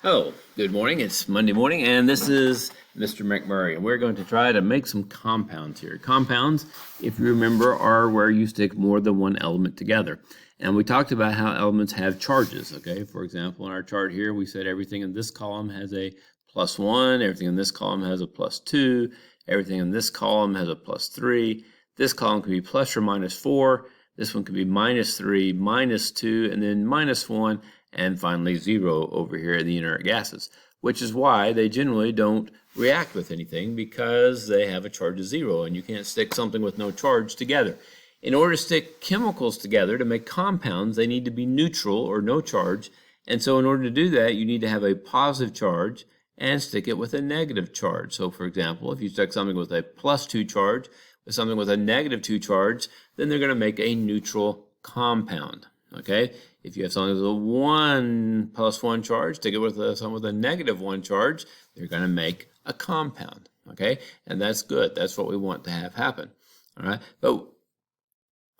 Oh, good morning. It's Monday morning, and this is Mr. McMurray, and we're going to try to make some compounds here. Compounds, if you remember, are where you stick more than one element together. And we talked about how elements have charges, okay? For example, in our chart here, we said everything in this column has a +1, everything in this column has a +2, everything in this column has a +3. This column could be plus or minus 4. This one could be -3, -2, and then -1, and finally 0 over here in the inert gases, which is why they generally don't react with anything, because they have a charge of 0, and you can't stick something with no charge together. In order to stick chemicals together to make compounds, they need to be neutral or no charge, and so in order to do that, you need to have a positive charge and stick it with a negative charge. So for example, if you stick something with a +2 charge with something with a -2 charge, then they're going to make a neutral compound. Okay, if you have something with a 1 + 1 charge, stick it with something with a -1 charge, they're going to make a compound. Okay, and that's good. That's what we want to have happen. All right, but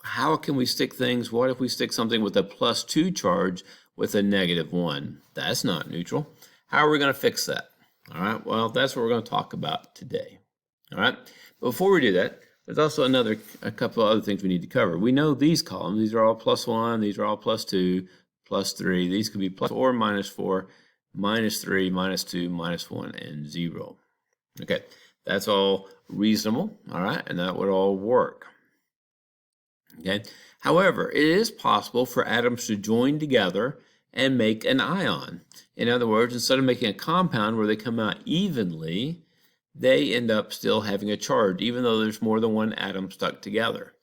how can we stick things? What if we stick something with a +2 charge with a -1? That's not neutral. How are we going to fix that? All right, well, that's what we're going to talk about today. All right, but before we do that, there's also a couple of other things we need to cover. We know these columns, these are all +1, these are all +2, +3. These could be +4, -4, -3, -2, -1, and 0. Okay, that's all reasonable, all right, and that would all work. Okay, however, it is possible for atoms to join together and make an ion. In other words, instead of making a compound where they come out evenly, they end up still having a charge, even though there's more than one atom stuck together.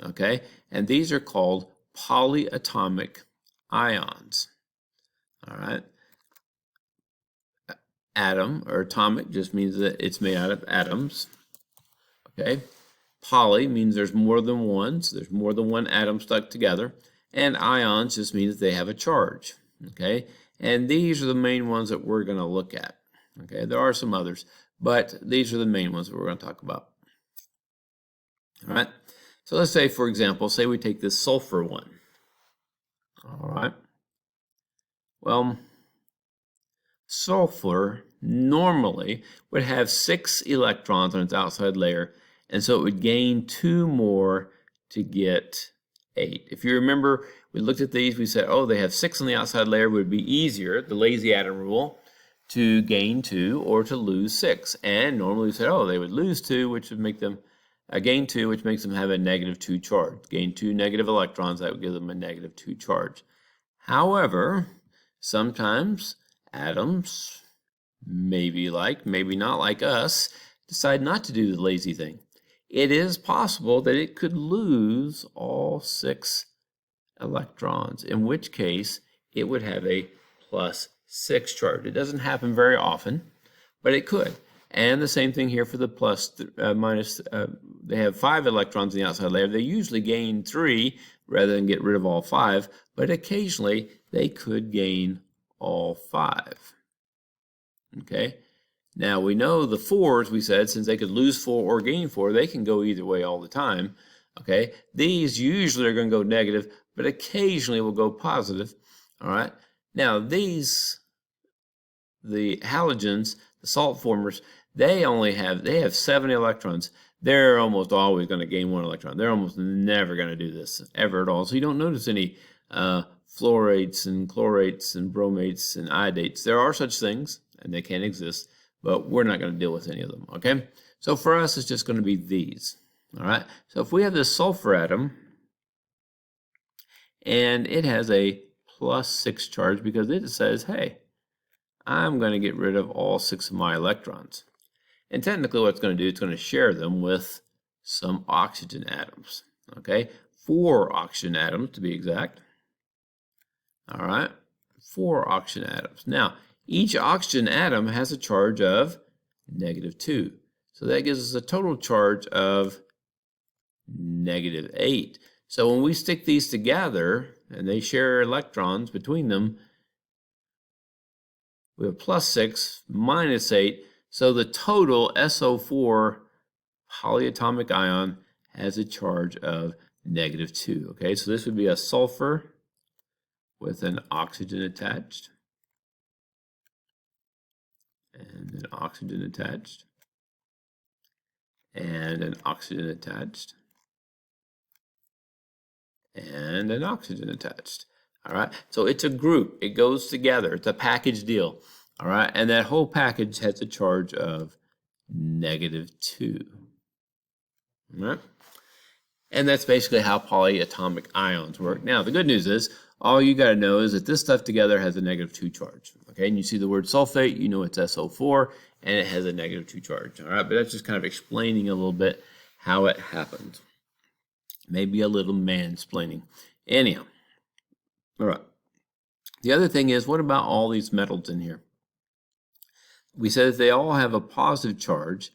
Okay, and these are called polyatomic ions. All right, atom or atomic just means that it's made out of atoms. Okay, poly means there's more than one, so there's more than one atom stuck together, and ions just means they have a charge. Okay, and these are the main ones that we're going to look at. Okay, there are some others, but these are the main ones that we're going to talk about. All right, so let's say, for example, say we take this sulfur one. All right, well, sulfur normally would have 6 electrons on its outside layer, and so it would gain 2 more to get 8. If you remember, we looked at these, we said, oh, they have 6 on the outside layer, it would be easier, the lazy atom rule, to gain 2 or to lose 6. And normally we said, oh, they would lose 2, which would make them gain 2, which makes them have a -2 charge. Gain 2 negative electrons, that would give them a -2 charge. However, sometimes atoms, maybe not like us, decide not to do the lazy thing. It is possible that it could lose all 6 electrons, in which case it would have a +6 charge. It doesn't happen very often, but it could. And the same thing here for the they have 5 electrons in the outside layer. They usually gain 3 rather than get rid of all 5, but occasionally they could gain all 5. Okay, now we know the 4s, we said, since they could lose 4 or gain 4, they can go either way all the time. Okay, these usually are going to go negative, but occasionally will go positive. All right, now these, the halogens, the salt formers, they have 7 electrons. They're almost always going to gain 1 electron. They're almost never going to do this ever at all. So you don't notice any fluorates and chlorates and bromates and iodates. There are such things, and they can exist, but we're not going to deal with any of them. Okay, so for us, it's just going to be these. All right, so if we have this sulfur atom, and it has a +6 charge because it says, hey, I'm going to get rid of all 6 of my electrons. And technically what it's going to do, it's going to share them with some oxygen atoms. Okay, 4 oxygen atoms to be exact. All right, 4 oxygen atoms. Now, each oxygen atom has a charge of -2. So that gives us a total charge of -8. So when we stick these together, and they share electrons between them, we have +6, -8, so the total SO4 polyatomic ion has a charge of -2. Okay, so this would be a sulfur with an oxygen attached. and an oxygen attached, and an oxygen attached, and an oxygen attached. All right, so it's a group. It goes together. It's a package deal. All right, and that whole package has a charge of -2. All right, and that's basically how polyatomic ions work. Now, the good news is, all you got to know is that this stuff together has a -2 charge. Okay, and you see the word sulfate, you know it's SO4, and it has a -2 charge. All right, but that's just kind of explaining a little bit how it happens. Maybe a little mansplaining. Anyhow, all right. The other thing is, what about all these metals in here? We said that they all have a positive charge,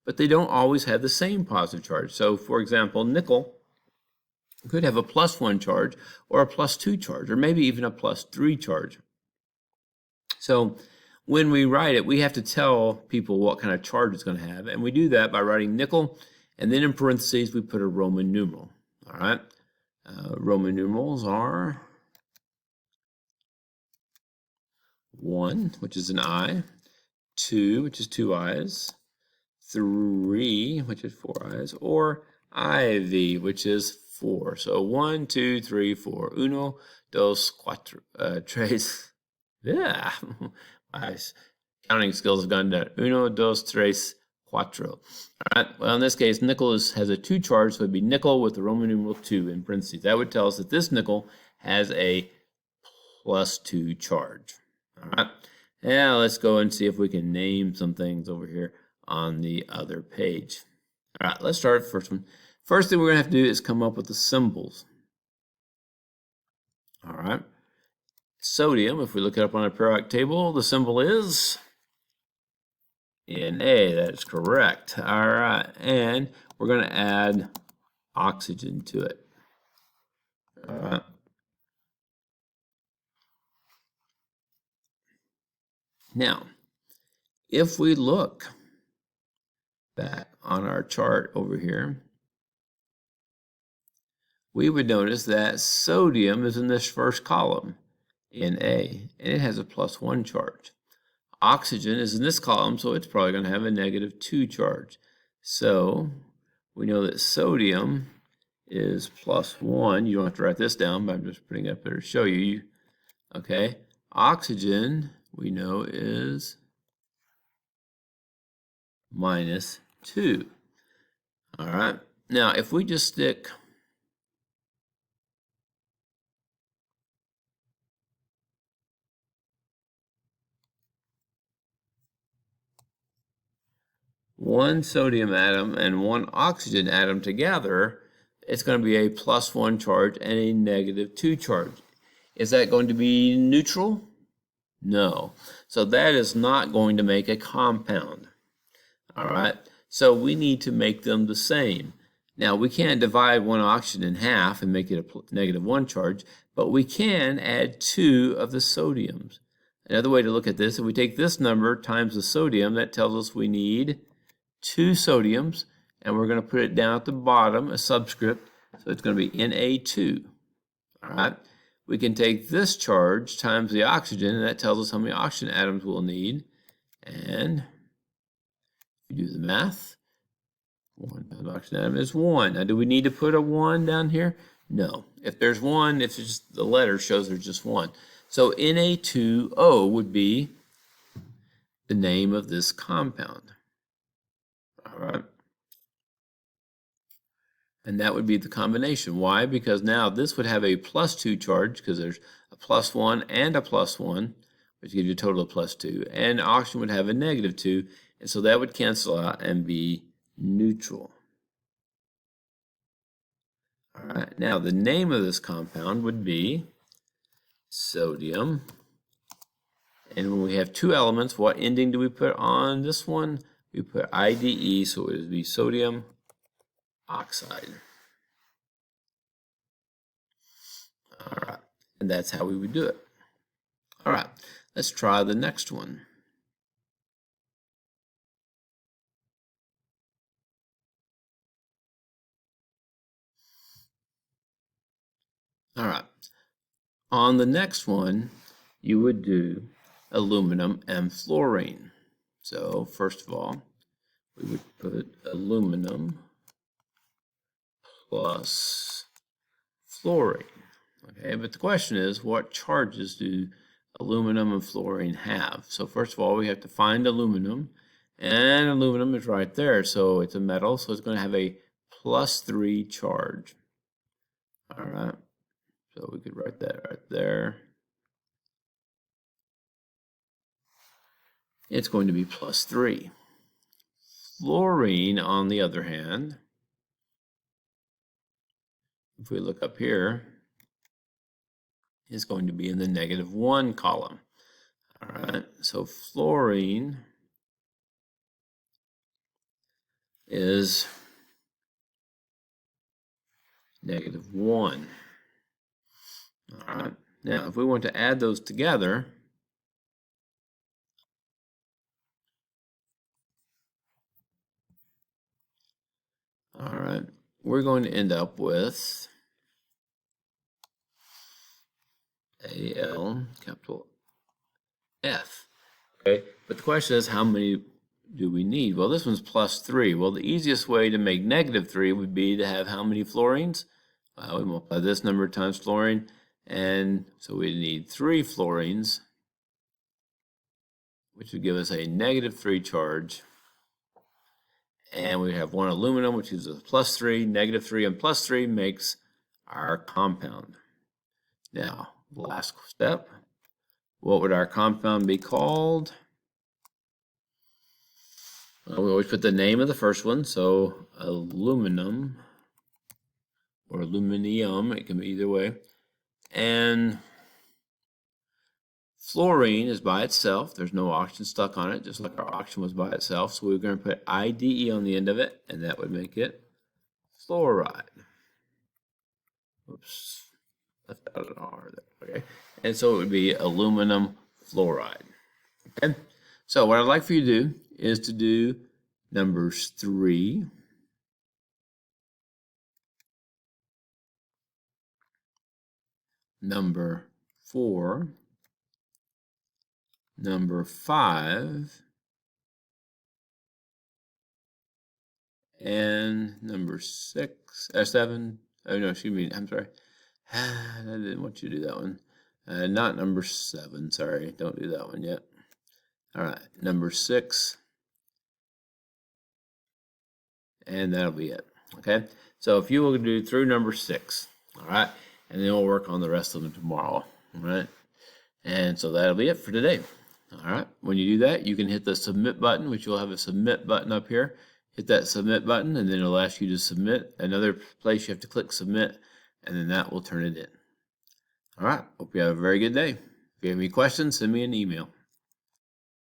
but they don't always have the same positive charge. So, for example, nickel could have a +1 charge or a +2 charge, or maybe even a +3 charge. So when we write it, we have to tell people what kind of charge it's going to have. And we do that by writing nickel, and then in parentheses, we put a Roman numeral. All right. Roman numerals are 1, which is an I, 2, which is 2 I's, 3, which is 4 I's, or IV, which is 4. So 1, 2, 3, 4. Uno, dos, cuatro, tres. Yeah, my counting skills have gone down. Uno, dos, tres, cuatro. All right. Well, in this case, nickel has a 2 charge, so it'd be nickel with the Roman numeral 2 in parentheses. That would tell us that this nickel has a +2 charge. All right. Now let's go and see if we can name some things over here on the other page. All right, let's start with the first one. First thing we're going to have to do is come up with the symbols. All right. Sodium, if we look it up on a periodic table, the symbol is Na. That is correct. All right, and we're going to add oxygen to it. All right. Now, if we look back on our chart over here, we would notice that sodium is in this first column, Na, and it has a +1 charge. Oxygen is in this column, so it's probably going to have a -2 charge. So we know that sodium is +1. You don't have to write this down, but I'm just putting it up there to show you. Okay, oxygen we know is -2. All right. Now, if we just stick one sodium atom and one oxygen atom together, it's going to be a +1 charge and a -2 charge. Is that going to be neutral? No. So that is not going to make a compound. All right. So we need to make them the same. Now, we can't divide one oxygen in half and make it a -1 charge, but we can add 2 of the sodiums. Another way to look at this, if we take this number times the sodium, that tells us we need 2 sodiums, and we're going to put it down at the bottom, a subscript, so it's going to be Na2. All right. We can take this charge times the oxygen, and that tells us how many oxygen atoms we'll need. And if you do the math, 1 times oxygen atom is 1. Now, do we need to put a 1 down here? No. If there's 1, if it's just the letter shows there's just 1. So Na2O would be the name of this compound. All right. And that would be the combination. Why? Because now this would have a +2 charge because there's a +1 and a +1, which gives you a total of +2. And oxygen would have a -2, and so that would cancel out and be neutral. All right. Now the name of this compound would be sodium. And when we have 2 elements, what ending do we put on this one? We put IDE, so it would be sodium oxide. All right, and that's how we would do it. All right, let's try the next one. All right, on the next one, you would do aluminum and fluorine. So first of all, we would put aluminum plus fluorine. Okay, but the question is, what charges do aluminum and fluorine have? So first of all, we have to find aluminum, and aluminum is right there. So it's a metal, so it's going to have a +3 charge. All right, so we could write that right there. It's going to be +3. Fluorine, on the other hand, if we look up here, is going to be in the -1 column. All right, so fluorine is -1. All right, now if we want to add those together, all right, we're going to end up with Al, capital F. Okay, but the question is, how many do we need? Well, this one's +3. Well, the easiest way to make -3 would be to have how many fluorines? We multiply this number times fluorine, and so we need 3 fluorines, which would give us a -3 charge. And we have 1 aluminum, which is a +3, -3, and +3 makes our compound. Now, last step. What would our compound be called? Well, we always put the name of the first one, so aluminum or aluminium, it can be either way. And fluorine is by itself. There's no oxygen stuck on it, just like our oxygen was by itself. So we're going to put IDE on the end of it, and that would make it fluoride. Oops, left out an R there. Okay, and so it would be aluminum fluoride. Okay, so what I'd like for you to do is to do numbers 3, number 4, number 5, and number 6, 7. Oh no, excuse me. I'm sorry. I didn't want you to do that one. Not number 7. Sorry, don't do that one yet. All right, number 6, and that'll be it. Okay. So if you will do through number 6, all right, and then we'll work on the rest of them tomorrow. All right. And so that'll be it for today. All right. When you do that, you can hit the submit button, which you'll have a submit button up here. Hit that submit button, and then it'll ask you to submit. Another place you have to click submit, and then that will turn it in. All right. Hope you have a very good day. If you have any questions, send me an email.